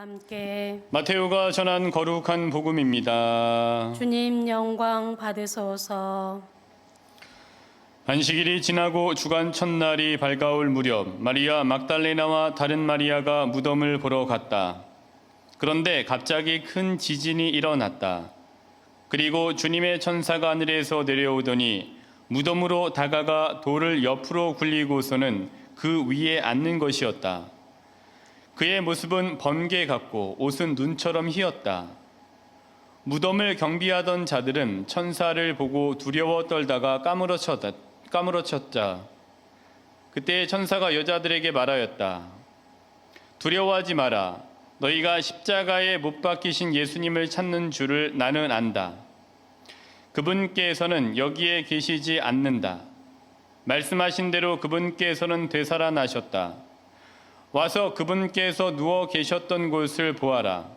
함께 마테오가 전한 거룩한 복음입니다. 주님 영광 받으소서. 안식일이 지나고 주간 첫날이 밝아올 무렵 마리아 막달레나와 다른 마리아가 무덤을 보러 갔다. 그런데 갑자기 큰 지진이 일어났다. 그리고 주님의 천사가 하늘에서 내려오더니 무덤으로 다가가 돌을 옆으로 굴리고서는 그 위에 앉는 것이었다. 그의 모습은 번개 같고 옷은 눈처럼 희었다. 무덤을 경비하던 자들은 천사를 보고 두려워 떨다가 까무러쳤다. 그때 천사가 여자들에게 말하였다. 두려워하지 마라. 너희가 십자가에 못 박히신 예수님을 찾는 줄을 나는 안다. 그분께서는 여기에 계시지 않는다. 말씀하신 대로 그분께서는 되살아나셨다. 와서 그분께서 누워 계셨던 곳을 보아라.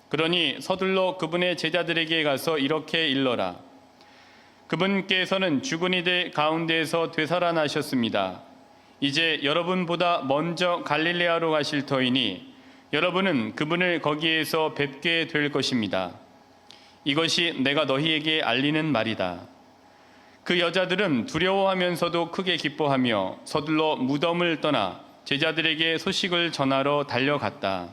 그러니 서둘러 그분의 제자들에게 가서 이렇게 일러라. 그분께서는 죽은 이들 가운데에서 되살아나셨습니다. 이제 여러분보다 먼저 갈릴레아로 가실 터이니 여러분은 그분을 거기에서 뵙게 될 것입니다. 이것이 내가 너희에게 알리는 말이다. 그 여자들은 두려워하면서도 크게 기뻐하며 서둘러 무덤을 떠나 제자들에게 소식을 전하러 달려갔다.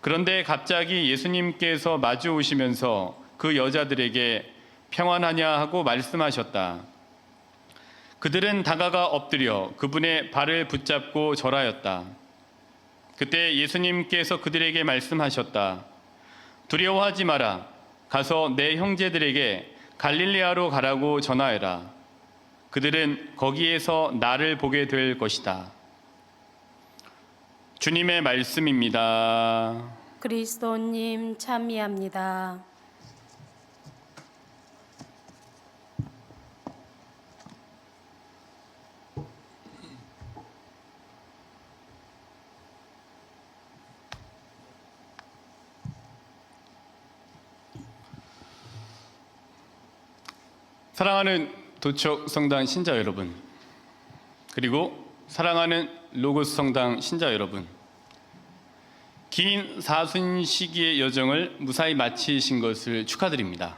그런데 갑자기 예수님께서 마주 오시면서 그 여자들에게 평안하냐 하고 말씀하셨다. 그들은 다가가 엎드려 그분의 발을 붙잡고 절하였다. 그때 예수님께서 그들에게 말씀하셨다. 두려워하지 마라. 가서 내 형제들에게 갈릴레아로 가라고 전하여라. 그들은 거기에서 나를 보게 될 것이다. 주님의 말씀입니다. 그리스도님 참미합니다. 사랑하는 도척 성당 신자 여러분, 그리고 사랑하는 로고스 성당 신자 여러분, 긴 사순 시기의 여정을 무사히 마치신 것을 축하드립니다.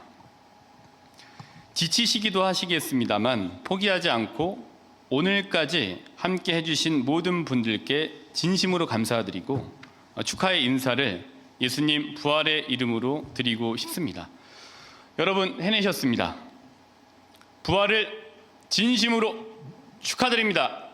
지치시기도 하시겠습니다만 포기하지 않고 오늘까지 함께 해주신 모든 분들께 진심으로 감사드리고 축하의 인사를 예수님 부활의 이름으로 드리고 싶습니다. 여러분 해내셨습니다. 부활을 진심으로 축하드립니다.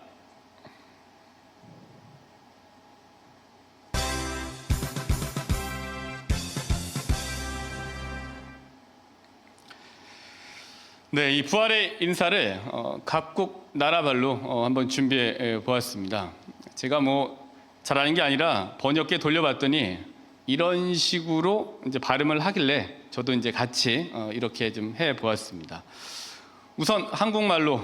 네, 이 부활의 인사를 각국 나라별로 한번 준비해 보았습니다. 제가 잘 아는 게 아니라 번역기에 돌려봤더니 이런 식으로 이제 발음을 하길래 저도 이제 같이 이렇게 좀 해 보았습니다. 우선 한국말로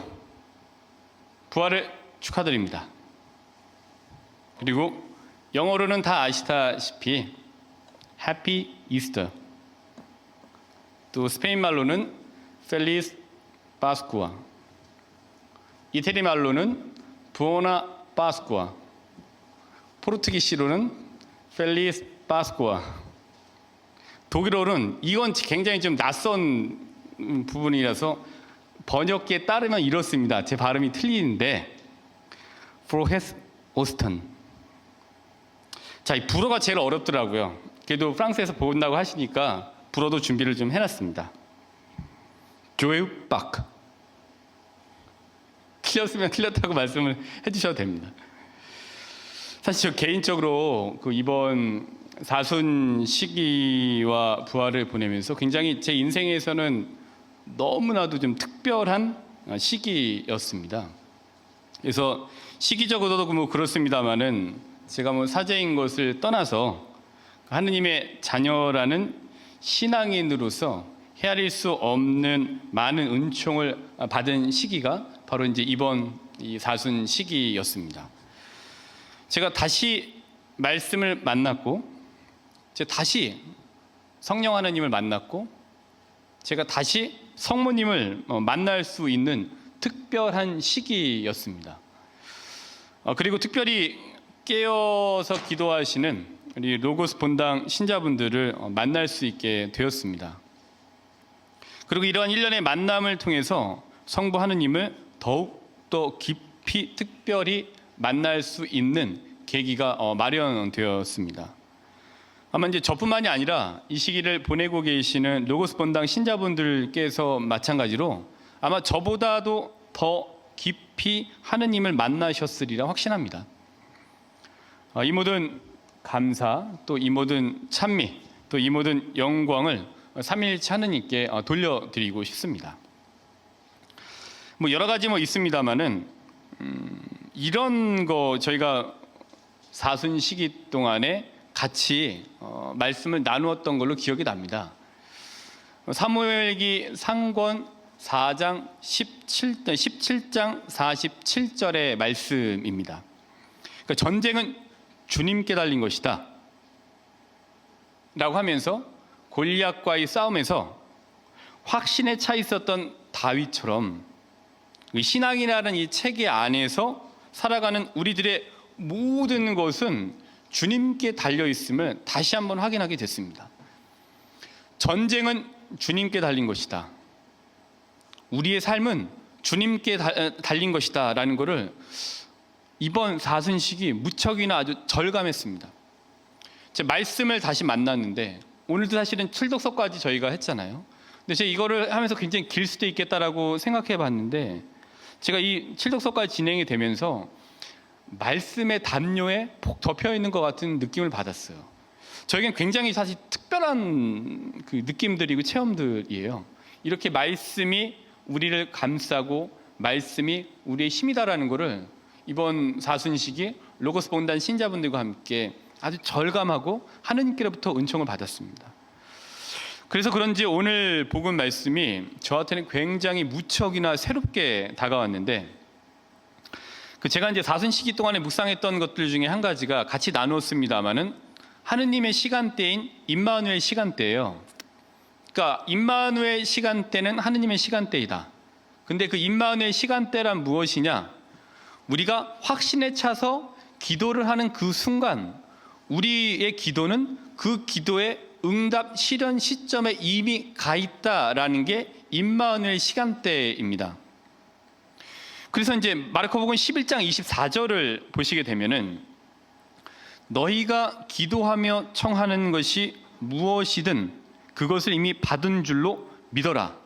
부활을 축하드립니다. 그리고 영어로는 다 아시다시피 Happy Easter. 또 스페인 말로는 Feliz Pascua. 이태리 말로는 Buona Pascua. 포르투기시로는 Feliz Pascua. 독일어로는 이건 굉장히 좀 낯선 부분이라서 번역기에 따르면 이렇습니다. 제 발음이 틀리는데 Frohes Osten. 자, 이 불어가 제일 어렵더라고요. 그래도 프랑스에서 본다고 하시니까 불어도 준비를 좀 해놨습니다. 조에우 박. 틀렸으면 틀렸다고 말씀을 해주셔도 됩니다. 사실 저 개인적으로 이번 사순 시기와 부활을 보내면서 굉장히 제 인생에서는 너무나도 좀 특별한 시기였습니다. 그래서 시기적으로도 그렇습니다만은 제가 사제인 것을 떠나서 하느님의 자녀라는 신앙인으로서 헤아릴 수 없는 많은 은총을 받은 시기가 바로 이제 이번 이 사순 시기였습니다. 제가 다시 말씀을 만났고, 제가 다시 성령 하나님을 만났고, 제가 다시 성모님을 만날 수 있는 특별한 시기였습니다. 그리고 특별히 깨어서 기도하시는 우리 로고스 본당 신자분들을 만날 수 있게 되었습니다. 그리고 이러한 일련의 만남을 통해서 성부 하느님을 더욱더 깊이 특별히 만날 수 있는 계기가 마련되었습니다. 아마 이제 저뿐만이 아니라 이 시기를 보내고 계시는 로고스 본당 신자분들께서 마찬가지로 아마 저보다도 더 깊이 하느님을 만나셨으리라 확신합니다. 이 모든 감사, 또 이 모든 찬미, 또 이 모든 영광을 삼위일체 하느님께 돌려드리고 싶습니다. 뭐 여러 가지 있습니다만은 이런 거 저희가 사순 시기 동안에 같이 말씀을 나누었던 걸로 기억이 납니다. 사무엘기 상권 4장 17장 47절의 말씀입니다. 그러니까 전쟁은 주님께 달린 것이다 라고 하면서 골리앗과의 싸움에서 확신에 차 있었던 다윗처럼 신앙이라는 이 체계 안에서 살아가는 우리들의 모든 것은 주님께 달려 있음을 다시 한번 확인하게 됐습니다. 전쟁은 주님께 달린 것이다. 우리의 삶은 주님께 달린 것이다 라는 것을 이번 사순식이 무척이나 아주 절감했습니다. 제 말씀을 다시 만났는데 오늘도 사실은 칠독서까지 저희가 했잖아요. 근데 제가 이거를 하면서 굉장히 길 수도 있겠다라고 생각해 봤는데 제가 이 칠독서까지 진행이 되면서 말씀의 담요에 폭 덮여 있는 것 같은 느낌을 받았어요. 저에겐 굉장히 사실 특별한 그 느낌들이고 체험들이에요. 이렇게 말씀이 우리를 감싸고 말씀이 우리의 힘이다라는 것을 이번 사순식이 로고스 본당 신자분들과 함께 아주 절감하고 하느님께로부터 은총을 받았습니다. 그래서 그런지 오늘 복음 말씀이 저한테는 굉장히 무척이나 새롭게 다가왔는데 제가 이제 사순 시기 동안에 묵상했던 것들 중에 한 가지가 같이 나눴습니다마는 하느님의 시간대인 임마누엘 시간대예요. 그러니까 임마누엘 시간대는 하느님의 시간대이다. 근데 그 임마누엘 시간대란 무엇이냐? 우리가 확신에 차서 기도를 하는 그 순간 우리의 기도는 그 기도의 응답 실현 시점에 이미 가 있다라는 게 임마누엘 시간대입니다. 그래서 이제 마르코복음 11장 24절을 보시게 되면은 너희가 기도하며 청하는 것이 무엇이든 그것을 이미 받은 줄로 믿어라.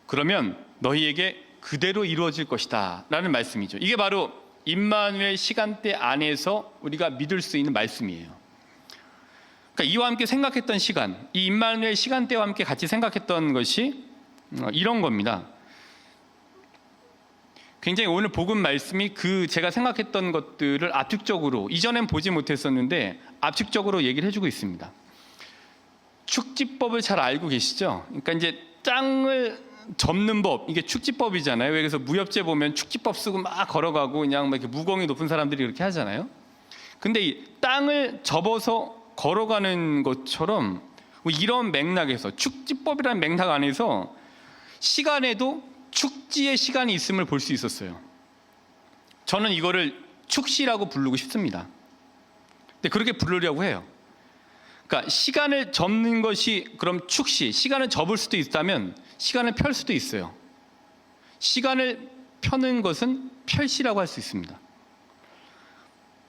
그러면 너희에게 그대로 이루어질 것이다 라는 말씀이죠. 이게 바로 임마누엘 시간대 안에서 우리가 믿을 수 있는 말씀이에요. 그러니까 이와 함께 생각했던 시간, 이 임마누엘 시간대와 함께 같이 생각했던 것이 이런 겁니다. 굉장히 오늘 복음 말씀이 제가 생각했던 것들을 압축적으로 이전엔 보지 못했었는데 압축적으로 얘기를 해주고 있습니다. 축지법을 잘 알고 계시죠? 그러니까 이제 땅을 접는 법, 이게 축지법이잖아요. 그래서 무협지 보면 축지법 쓰고 막 걸어가고 그냥 막 이렇게 무공이 높은 사람들이 그렇게 하잖아요. 근데 이 땅을 접어서 걸어가는 것처럼 이런 맥락에서 축지법이라는 맥락 안에서 시간에도 축지의 시간이 있음을 볼 수 있었어요. 저는 이거를 축시라고 부르고 싶습니다. 근데 그렇게 부르려고 해요. 그러니까 시간을 접는 것이 그럼 축시, 시간을 접을 수도 있다면 시간을 펼 수도 있어요. 시간을 펴는 것은 펼시라고 할 수 있습니다.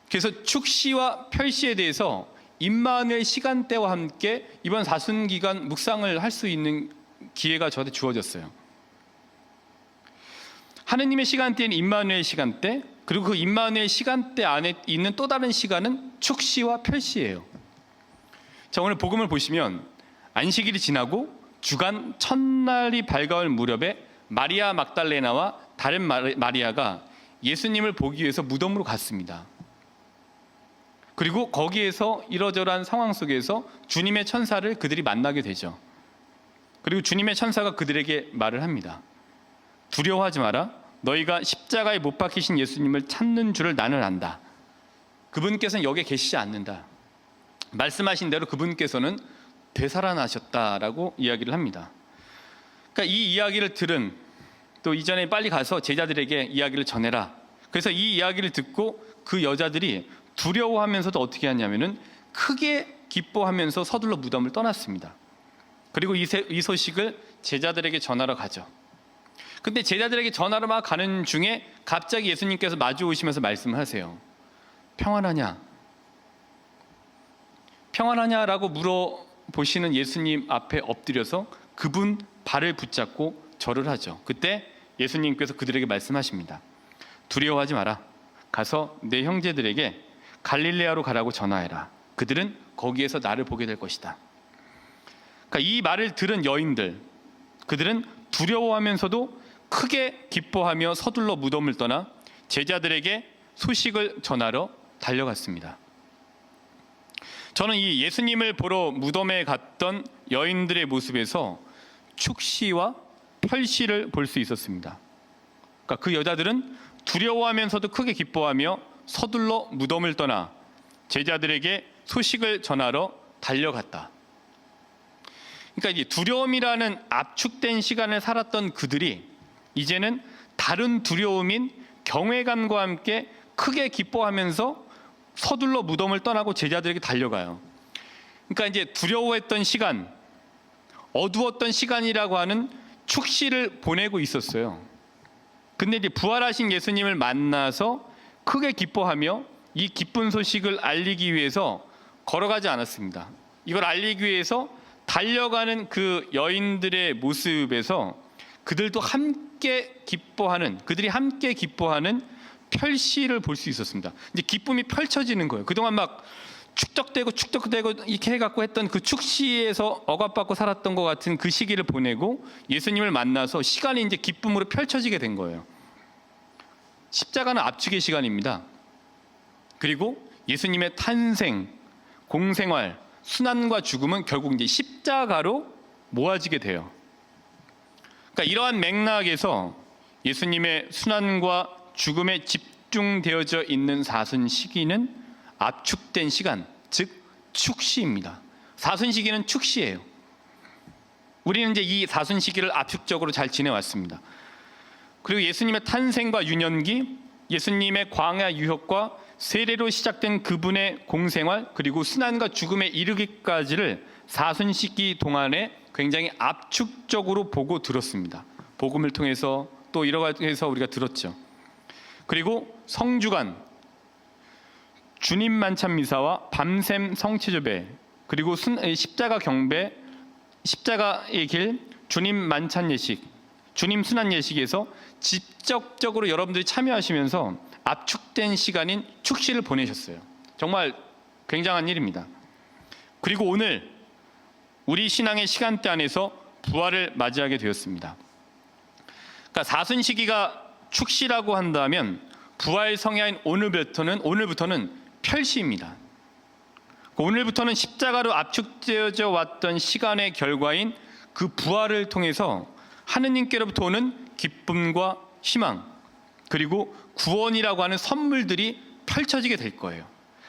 그래서 축시와 펼시에 대해서 임마누엘 시간대와 함께 이번 사순기간 묵상을 할 수 있는 기회가 저한테 주어졌어요. 하느님의 시간대인 임마누엘 시간대, 그리고 그 임마누엘 시간대 안에 있는 또 다른 시간은 축시와 펼시예요. 자, 오늘 복음을 보시면 안식일이 지나고 주간 첫날이 밝아올 무렵에 마리아 막달레나와 다른 마리아가 예수님을 보기 위해서 무덤으로 갔습니다. 그리고 거기에서 이러저러한 상황 속에서 주님의 천사를 그들이 만나게 되죠. 그리고 주님의 천사가 그들에게 말을 합니다. 두려워하지 마라. 너희가 십자가에 못 박히신 예수님을 찾는 줄을 나는 안다. 그분께서는 여기에 계시지 않는다. 말씀하신 대로 그분께서는 되살아나셨다라고 이야기를 합니다. 그러니까 이 이야기를 들은 또 이전에 빨리 가서 제자들에게 이야기를 전해라. 그래서 이 이야기를 듣고 그 여자들이 두려워하면서도 어떻게 하냐면은 크게 기뻐하면서 서둘러 무덤을 떠났습니다. 그리고 이 소식을 제자들에게 전하러 가죠. 근데 제자들에게 전하러 막 가는 중에 갑자기 예수님께서 마주 오시면서 말씀을 하세요. 평안하냐? 평안하냐라고 물어보시는 예수님 앞에 엎드려서 그분 발을 붙잡고 절을 하죠. 그때 예수님께서 그들에게 말씀하십니다. 두려워하지 마라. 가서 내 형제들에게 갈릴레아로 가라고 전하해라. 그들은 거기에서 나를 보게 될 것이다. 그러니까 이 말을 들은 여인들, 그들은 두려워하면서도 크게 기뻐하며 서둘러 무덤을 떠나 제자들에게 소식을 전하러 달려갔습니다. 저는 이 예수님을 보러 무덤에 갔던 여인들의 모습에서 축시와 펼시를 볼 수 있었습니다. 그러니까 그 여자들은 두려워하면서도 크게 기뻐하며 서둘러 무덤을 떠나 제자들에게 소식을 전하러 달려갔다. 그러니까 이 두려움이라는 압축된 시간을 살았던 그들이 이제는 다른 두려움인 경외감과 함께 크게 기뻐하면서 서둘러 무덤을 떠나고 제자들에게 달려가요. 그러니까 이제 두려워했던 시간, 어두웠던 시간이라고 하는 축시를 보내고 있었어요. 근데 이제 부활하신 예수님을 만나서 크게 기뻐하며 이 기쁜 소식을 알리기 위해서 걸어가지 않았습니다. 이걸 알리기 위해서 달려가는 그 여인들의 모습에서 그들이 함께 기뻐하는 펼시를 볼 수 있었습니다. 이제 기쁨이 펼쳐지는 거예요. 그동안 막 축적되고 이렇게 해갖고 했던 그 축시에서 억압받고 살았던 것 같은 그 시기를 보내고 예수님을 만나서 시간이 이제 기쁨으로 펼쳐지게 된 거예요. 십자가는 압축의 시간입니다. 그리고 예수님의 탄생, 공생활, 순환과 죽음은 결국 이제 십자가로 모아지게 돼요. 그러니까 이러한 맥락에서 예수님의 순환과 죽음에 집중되어져 있는 사순 시기는 압축된 시간, 즉 축시입니다. 사순 시기는 축시예요. 우리는 이제 이 사순 시기를 압축적으로 잘 지내왔습니다. 그리고 예수님의 탄생과 유년기, 예수님의 광야 유협과 세례로 시작된 그분의 공생활, 그리고 순환과 죽음에 이르기까지를 사순 시기 동안에 굉장히 압축적으로 보고 들었습니다. 복음을 통해서 또 이렇게 해서 우리가 들었죠. 그리고 성주간, 주님 만찬 미사와 밤샘 성체조배, 그리고 십자가 경배, 십자가의 길, 주님 만찬 예식, 주님 순환 예식에서 직접적으로 여러분들이 참여하시면서 압축된 시간인 축시를 보내셨어요. 정말 굉장한 일입니다. 그리고 오늘 우리 신앙의 시간대 안에서 부활을 맞이하게 되었습니다. 그러니까 사순 시기가 축시라고 한다면 부활 성야인 오늘부터는 펼시입니다. 오늘부터는 십자가로 압축되어져 왔던 시간의 결과인 그 부활을 통해서 하느님께로부터 오는 기쁨과 희망, 그리고 구원이라고 하는 선물들이 펼쳐지게 될 거예요.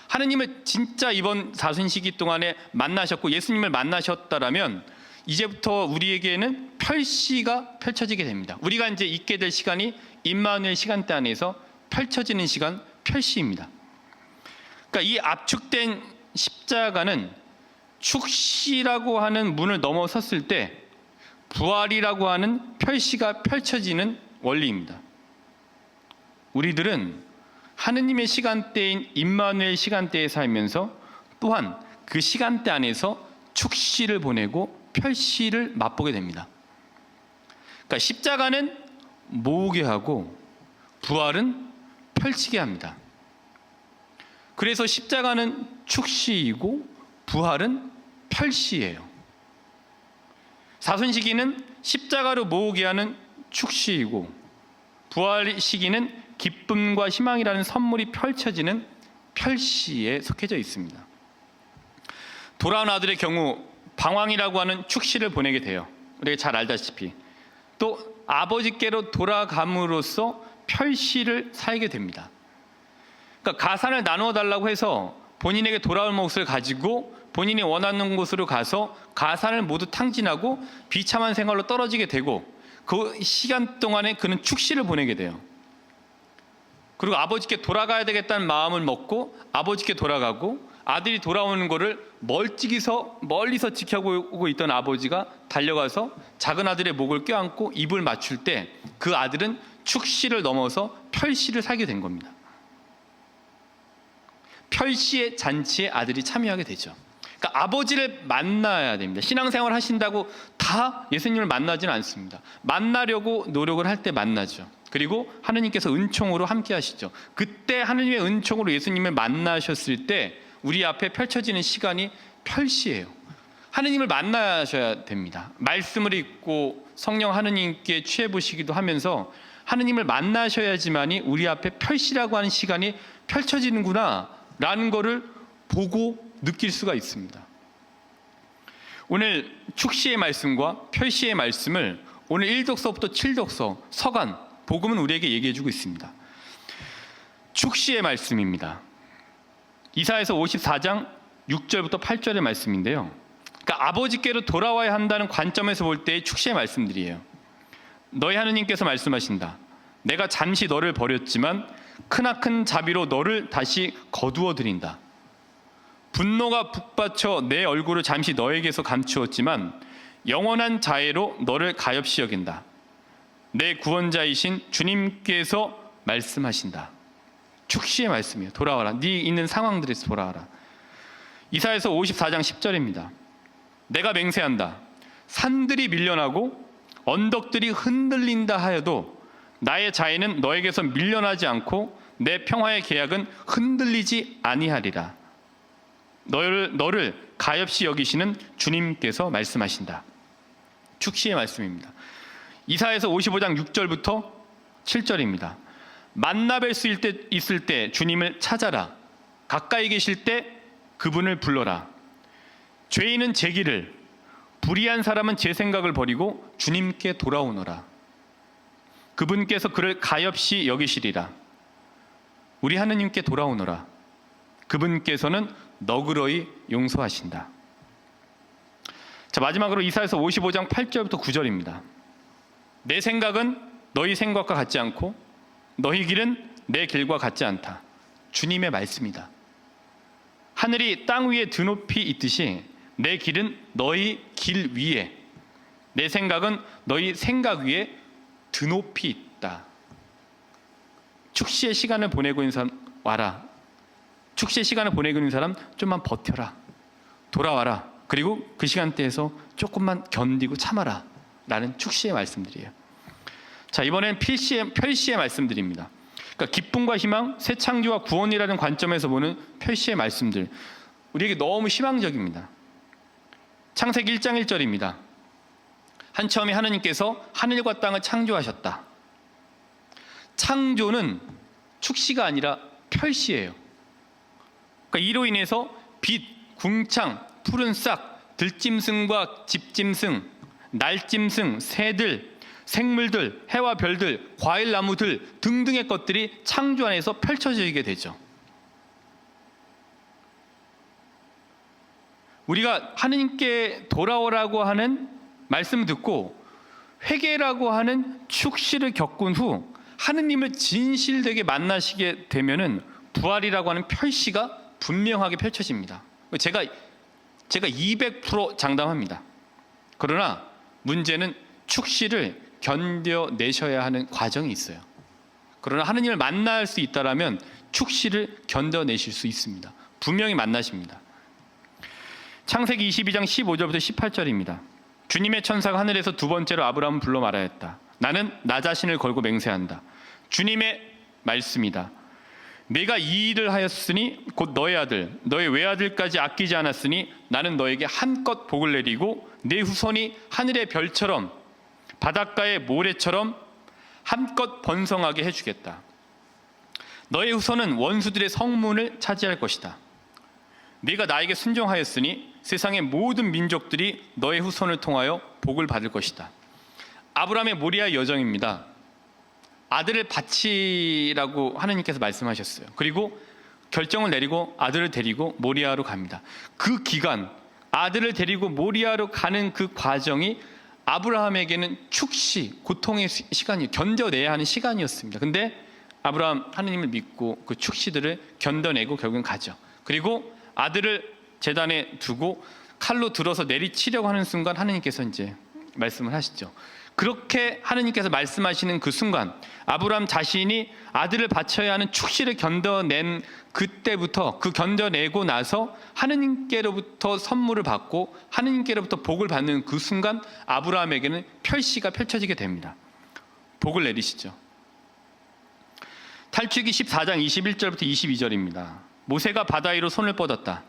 하느님을 진짜 이번 사순 시기 동안에 만나셨고 예수님을 만나셨다라면 이제부터 우리에게는 펼시가 펼쳐지게 됩니다. 우리가 이제 있게 될 시간이 임마누엘 시간대 안에서 펼쳐지는 시간, 펼시입니다. 그러니까 이 압축된 십자가는 축시라고 하는 문을 넘어섰을 때 부활이라고 하는 펼시가 펼쳐지는 원리입니다. 우리들은 하느님의 시간대인 임마누엘 시간대에 살면서 또한 그 시간대 안에서 축시를 보내고 펼시를 맛보게 됩니다. 그러니까 십자가는 모으게 하고 부활은 펼치게 합니다. 그래서 십자가는 축시이고 부활은 펼시예요. 사순 시기는 십자가로 모으게 하는 축시이고 부활 시기는 기쁨과 희망이라는 선물이 펼쳐지는 펼시에 속해져 있습니다. 돌아온 아들의 경우 방황이라고 하는 축시를 보내게 돼요. 우리가 잘 알다시피 또 아버지께로 돌아감으로써 펼시를 살게 됩니다. 그러니까 가산을 나누어 달라고 해서 본인에게 돌아올 몫을 가지고 본인이 원하는 곳으로 가서 가산을 모두 탕진하고 비참한 생활로 떨어지게 되고 그 시간 동안에 그는 축시를 보내게 돼요. 그리고 아버지께 돌아가야 되겠다는 마음을 먹고 아버지께 돌아가고 아들이 돌아오는 거를 멀리서 지켜보고 있던 아버지가 달려가서 작은 아들의 목을 껴안고 입을 맞출 때 그 아들은 축시를 넘어서 별시를 살게 된 겁니다. 별시의 잔치에 아들이 참여하게 되죠. 그러니까 아버지를 만나야 됩니다. 신앙생활 하신다고 다 예수님을 만나지는 않습니다. 만나려고 노력을 할 때 만나죠. 그리고 하느님께서 은총으로 함께 하시죠. 그때 하느님의 은총으로 예수님을 만나셨을 때 우리 앞에 펼쳐지는 시간이 별시예요. 하느님을 만나셔야 됩니다. 말씀을 읽고 성령 하느님께 취해 보시기도 하면서 하느님을 만나셔야지만이 우리 앞에 별시라고 하는 시간이 펼쳐지는구나 라는 거를 보고 느낄 수가 있습니다. 오늘 축시의 말씀과 별시의 말씀을 오늘 1독서부터 7독서 서간 복음은 우리에게 얘기해 주고 있습니다. 축시의 말씀입니다. 이사야서 54장 6절부터 8절의 말씀인데요. 그러니까 아버지께로 돌아와야 한다는 관점에서 볼 때의 축시의 말씀들이에요. 너희 하느님께서 말씀하신다. 내가 잠시 너를 버렸지만 크나큰 자비로 너를 다시 거두어 드린다. 분노가 북받쳐 내 얼굴을 잠시 너에게서 감추었지만 영원한 자애로 너를 가엾이 여긴다. 내 구원자이신 주님께서 말씀하신다. 축시의 말씀이에요. 돌아와라. 네 있는 상황들에서 돌아와라. 이사야서 54장 10절입니다. 내가 맹세한다. 산들이 밀려나고 언덕들이 흔들린다 하여도 나의 자애는 너에게서 밀려나지 않고 내 평화의 계약은 흔들리지 아니하리라. 너를 가엾이 여기시는 주님께서 말씀하신다. 축시의 말씀입니다. 이사야서 55장 6절부터 7절입니다. 만나 뵐 수 있을 때 주님을 찾아라. 가까이 계실 때 그분을 불러라. 죄인은 제 길을, 불의한 사람은 제 생각을 버리고 주님께 돌아오너라. 그분께서 그를 가엾이 여기시리라. 우리 하느님께 돌아오너라. 그분께서는 너그러이 용서하신다. 자, 마지막으로 이사야서 55장 8절부터 9절입니다. 내 생각은 너희 생각과 같지 않고 너희 길은 내 길과 같지 않다. 주님의 말씀이다. 하늘이 땅 위에 드높이 있듯이 내 길은 너희 길 위에, 내 생각은 너희 생각 위에 드높이 있다. 축시의 시간을 보내고 있는 사람 와라. 축시의 시간을 보내고 있는 사람 좀만 버텨라. 돌아와라. 그리고 그 시간대에서 조금만 견디고 참아라. 라는 축시의 말씀들이에요. 자, 이번엔 별시의 말씀들입니다. 그러니까 기쁨과 희망, 새 창조와 구원이라는 관점에서 보는 별시의 말씀들. 우리에게 너무 희망적입니다. 창세기 1장 1절입니다. 한처음에 하느님께서 하늘과 땅을 창조하셨다. 창조는 축시가 아니라 별시예요. 그러니까 이로 인해서 빛, 궁창, 푸른 싹, 들짐승과 집짐승, 날짐승, 새들, 생물들, 해와 별들, 과일 나무들 등등의 것들이 창조 안에서 펼쳐지게 되죠. 우리가 하느님께 돌아오라고 하는 말씀을 듣고 회개라고 하는 축시를 겪은 후 하느님을 진실되게 만나시게 되면은 부활이라고 하는 별시가 분명하게 펼쳐집니다. 제가 200% 장담합니다. 그러나 문제는 축시를 견뎌내셔야 하는 과정이 있어요. 그러나 하느님을 만날 수 있다라면 축시를 견뎌내실 수 있습니다. 분명히 만나십니다. 창세기 22장 15절부터 18절입니다. 주님의 천사가 하늘에서 두 번째로 아브라함을 불러 말하였다. 나는 나 자신을 걸고 맹세한다. 주님의 말씀이다. 내가 이 일을 하였으니 곧 너의 아들, 너의 외아들까지 아끼지 않았으니 나는 너에게 한껏 복을 내리고 내 후손이 하늘의 별처럼 바닷가의 모래처럼 한껏 번성하게 해주겠다. 너의 후손은 원수들의 성문을 차지할 것이다. 네가 나에게 순종하였으니 세상의 모든 민족들이 너의 후손을 통하여 복을 받을 것이다. 아브라함의 모리아의 여정입니다. 아들을 바치라고 하느님께서 말씀하셨어요. 그리고 결정을 내리고 아들을 데리고 모리아로 갑니다. 그 기간, 아들을 데리고 모리아로 가는 그 과정이 아브라함에게는 축시, 고통의 시간이 견뎌내야 하는 시간이었습니다. 근데 아브라함 하느님을 믿고 그 축시들을 견뎌내고 결국은 가죠. 그리고 아들을 제단에 두고 칼로 들어서 내리치려고 하는 순간 하느님께서 이제 말씀을 하시죠. 그렇게 하느님께서 말씀하시는 그 순간 아브라함 자신이 아들을 바쳐야 하는 축시를 견뎌낸 그때부터, 그 견뎌내고 나서 하느님께로부터 선물을 받고 하느님께로부터 복을 받는 그 순간 아브라함에게는 펼시가 펼쳐지게 됩니다. 복을 내리시죠. 탈출기 14장 21절부터 22절입니다. 모세가 바다 위로 손을 뻗었다.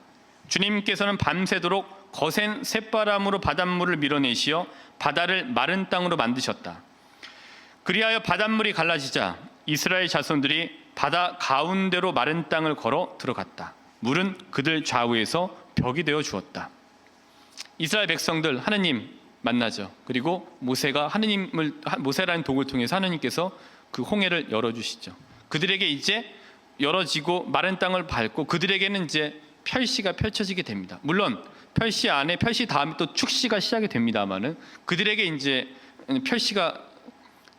주님께서는 밤새도록 거센 쇳바람으로 바닷물을 밀어내시어 바다를 마른 땅으로 만드셨다. 그리하여 바닷물이 갈라지자 이스라엘 자손들이 바다 가운데로 마른 땅을 걸어 들어갔다. 물은 그들 좌우에서 벽이 되어 주었다. 이스라엘 백성들 하느님 만나죠. 그리고 모세라는 독을 통해서 하느님께서 그 홍해를 열어주시죠. 그들에게 이제 열어지고 마른 땅을 밟고 그들에게는 이제 펼시가 펼쳐지게 됩니다. 물론 펼시 안에 펼시 다음에 또 축시가 시작이 됩니다만은 그들에게 이제 펼시가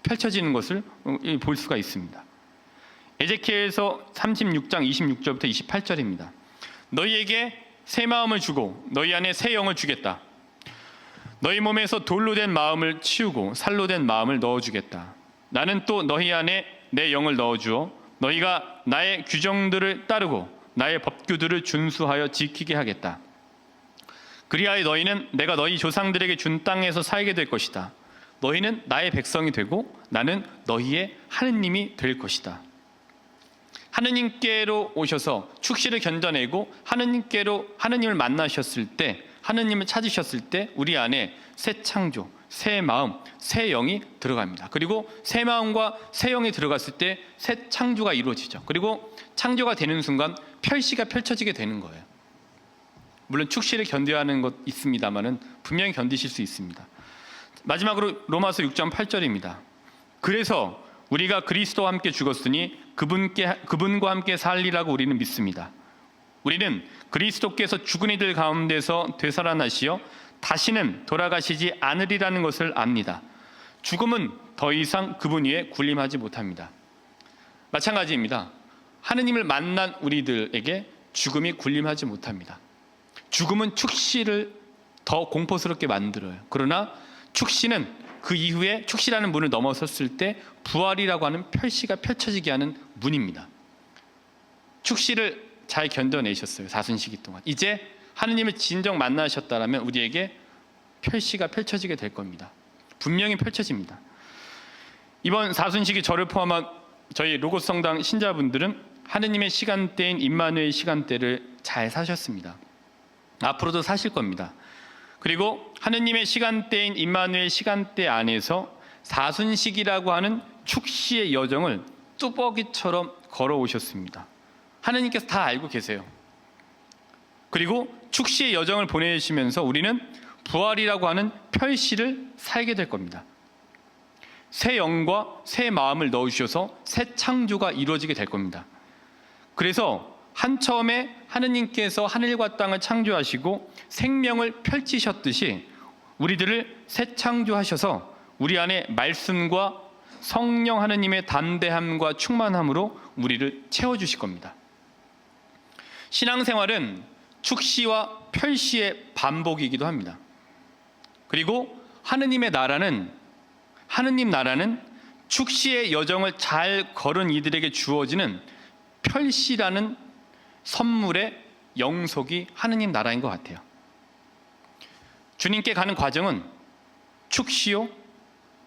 펼쳐지는 것을 볼 수가 있습니다. 에제키엘서 36장 26절부터 28절입니다. 너희에게 새 마음을 주고 너희 안에 새 영을 주겠다. 너희 몸에서 돌로 된 마음을 치우고 살로 된 마음을 넣어주겠다. 나는 또 너희 안에 내 영을 넣어주어 너희가 나의 규정들을 따르고 나의 법규들을 준수하여 지키게 하겠다. 그리하여 너희는 내가 너희 조상들에게 준 땅에서 살게 될 것이다. 너희는 나의 백성이 되고 나는 너희의 하느님이 될 것이다. 하느님께로 오셔서 축시를 견뎌내고 하느님을 만나셨을 때, 하느님을 찾으셨을 때 우리 안에 새 창조, 새 마음, 새 영이 들어갑니다. 그리고 새 마음과 새 영이 들어갔을 때 새 창조가 이루어지죠. 그리고 창조가 되는 순간 펼시가 펼쳐지게 되는 거예요. 물론 축시를 견뎌야 하는 것 있습니다만은 분명히 견디실 수 있습니다. 마지막으로 로마서 6장 8절입니다. 그래서 우리가 그리스도와 함께 죽었으니 그분과 함께 살리라고 우리는 믿습니다. 우리는 그리스도께서 죽은 이들 가운데서 되살아나시어 다시는 돌아가시지 않으리라는 것을 압니다. 죽음은 더 이상 그분 위에 군림하지 못합니다. 마찬가지입니다. 하느님을 만난 우리들에게 죽음이 군림하지 못합니다. 죽음은 축시를 더 공포스럽게 만들어요. 그러나 축시는 그 이후에 축시라는 문을 넘어섰을 때 부활이라고 하는 펼시가 펼쳐지게 하는 문입니다. 축시를 잘 견뎌내셨어요. 사순시기 동안. 이제 하느님을 진정 만나셨다라면 우리에게 펼시가 펼쳐지게 될 겁니다. 분명히 펼쳐집니다. 이번 사순시기 저를 포함한 저희 로고스 성당 신자분들은 하느님의 시간대인 임마누엘 시간대를 잘 사셨습니다. 앞으로도 사실 겁니다. 그리고 하느님의 시간대인 임마누엘 시간대 안에서 사순시기라고 하는 축시의 여정을 뚜벅이처럼 걸어오셨습니다. 하느님께서 다 알고 계세요. 그리고 축시의 여정을 보내시면서 우리는 부활이라고 하는 펼시를 살게 될 겁니다. 새 영과 새 마음을 넣으셔서 새 창조가 이루어지게 될 겁니다. 그래서 한처음에 하느님께서 하늘과 땅을 창조하시고 생명을 펼치셨듯이 우리들을 새 창조하셔서 우리 안에 말씀과 성령 하느님의 담대함과 충만함으로 우리를 채워주실 겁니다. 신앙생활은 축시와 펼시의 반복이기도 합니다. 그리고 하느님 나라는 축시의 여정을 잘 걸은 이들에게 주어지는 펼시라는 선물의 영속이 하느님 나라인 것 같아요. 주님께 가는 과정은 축시요,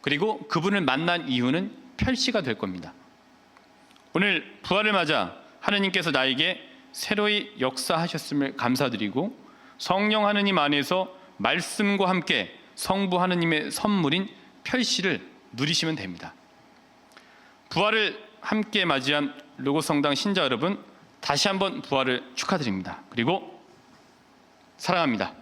그리고 그분을 만난 이유는 펼시가 될 겁니다. 오늘 부활을 맞아 하느님께서 나에게 새로이 역사하셨음을 감사드리고 성령 하느님 안에서 말씀과 함께 성부 하느님의 선물인 펼시를 누리시면 됩니다. 부활을 함께 맞이한 로고스 성당 신자 여러분, 다시 한번 부활을 축하드립니다. 그리고 사랑합니다.